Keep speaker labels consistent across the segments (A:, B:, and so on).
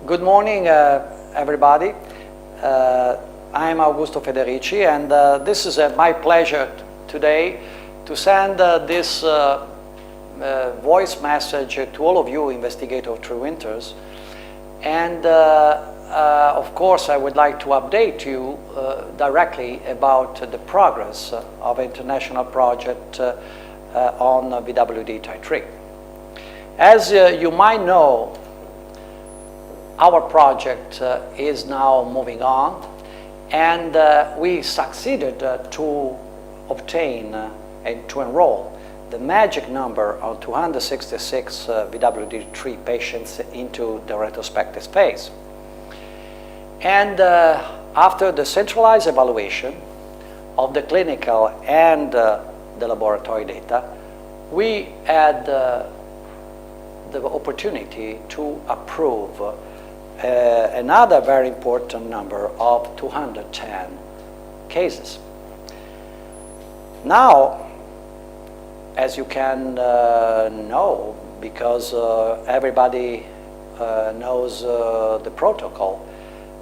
A: Good morning, everybody. I am Augusto Federici, and this is my pleasure today to send this voice message to all of you investigators of 3WINTERS. And of course, I would like to update you directly about the progress of international project on VWD type 3. As you might know, our project is now moving on, and we succeeded to obtain and to enroll the magic number of 266 VWD3 patients into the retrospective phase. And after the centralized evaluation of the clinical and the laboratory data, we had the opportunity to approve another very important number of 210 cases. Now, as you can know, because everybody knows the protocol,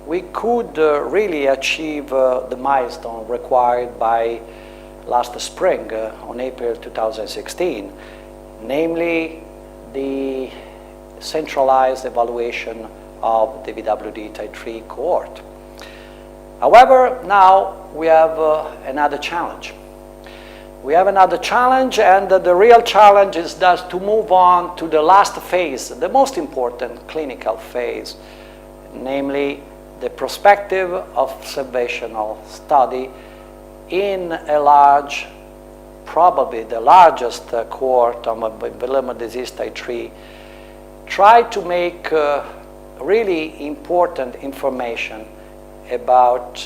A: we could really achieve the milestone required by last spring on April 2016, namely the centralized evaluation of the VWD type 3 cohort. However, now we have another challenge. We have another challenge, and the real challenge is that to move on to the last phase, the most important clinical phase, namely the prospective observational study in a large, probably the largest cohort of Vilhelm disease type 3, try to make really important information about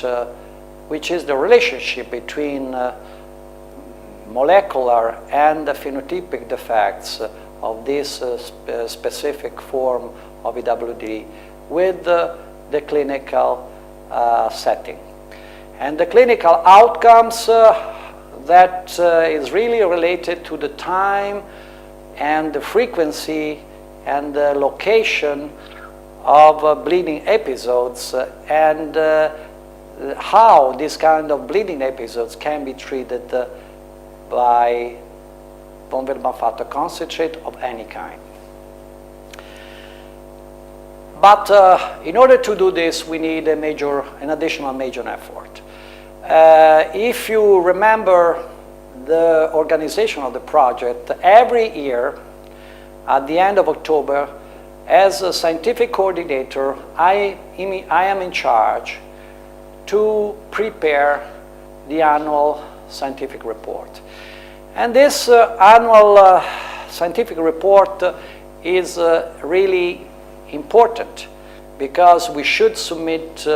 A: which is the relationship between molecular and phenotypic defects of this specific form of VWD with the clinical setting. And the clinical outcomes that is really related to the time and the frequency and the location of bleeding episodes and how this kind of bleeding episodes can be treated by von Willebrand factor concentrate of any kind. But in order to do this, we need an additional major effort. If you remember the organization of the project, every year at the end of October, as a scientific coordinator, I am in charge to prepare the annual scientific report. And this annual scientific report is really important because we should submit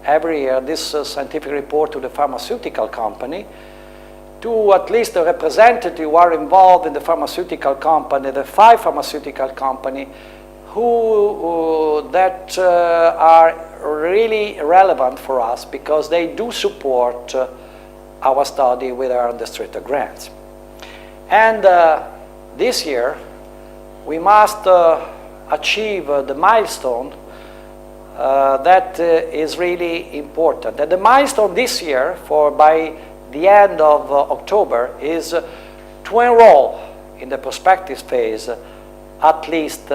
A: every year this scientific report to the pharmaceutical company, to at least the representatives who are involved in the pharmaceutical company, the 5 pharmaceutical companies that are really relevant for us because they do support our study with our unrestricted grants. And this year, we must achieve the milestone that is really important. And the milestone this year, by the end of October, is to enroll in the prospective phase at least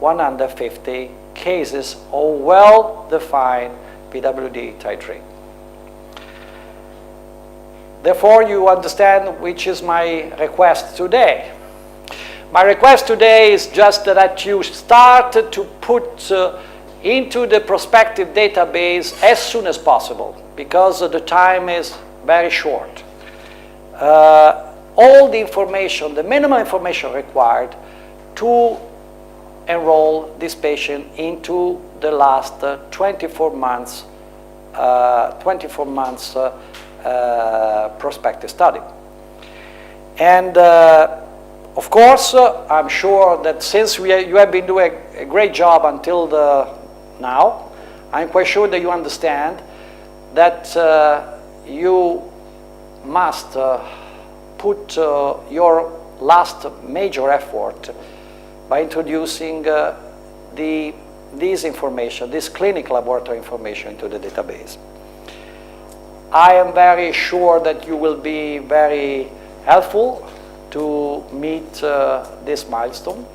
A: 150 cases of well-defined VWD type 3. Therefore, you understand which is my request today. My request today is just that you start to put into the prospective database as soon as possible, because the time is very short. All the information, the minimum information required to enroll this patient into the last 24 months prospective study. And of course, I'm sure that since you have been doing a great job until now, I'm quite sure that you understand that you must put your last major effort by introducing the this information, this clinical laboratory information into the database. I am very sure that you will be very helpful to meet this milestone.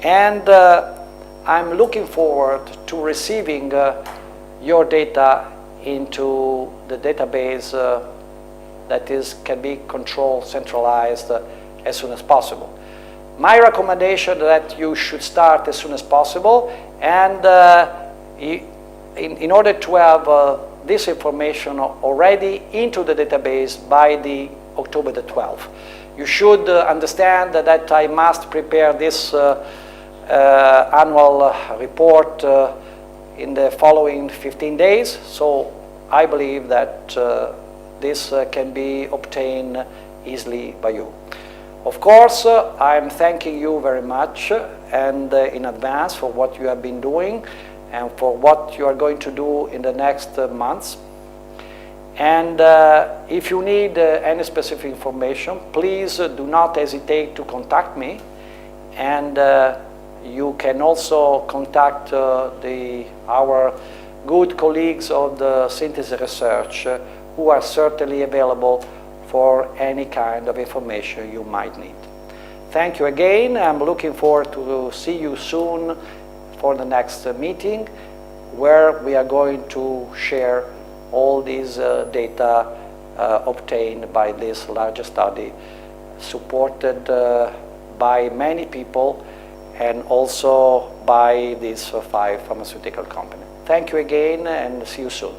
A: And I'm looking forward to receiving your data into the database that can be controlled, centralized as soon as possible. My recommendation that you should start as soon as possible, and in order to have this information already into the database by the October the 12th. You should understand that I must prepare this annual report in the following 15 days, so I believe that this can be obtained easily by you. Of course, I'm thanking you very much and in advance for what you have been doing and for what you are going to do in the next months. And if you need any specific information, please do not hesitate to contact me. And you can also contact our good colleagues of the synthesis research who are certainly available for any kind of information you might need. Thank you again. I'm looking forward to see you soon for the next meeting, where we are going to share all these data obtained by this larger study, supported by many people and also by these 5 pharmaceutical companies. Thank you again and see you soon.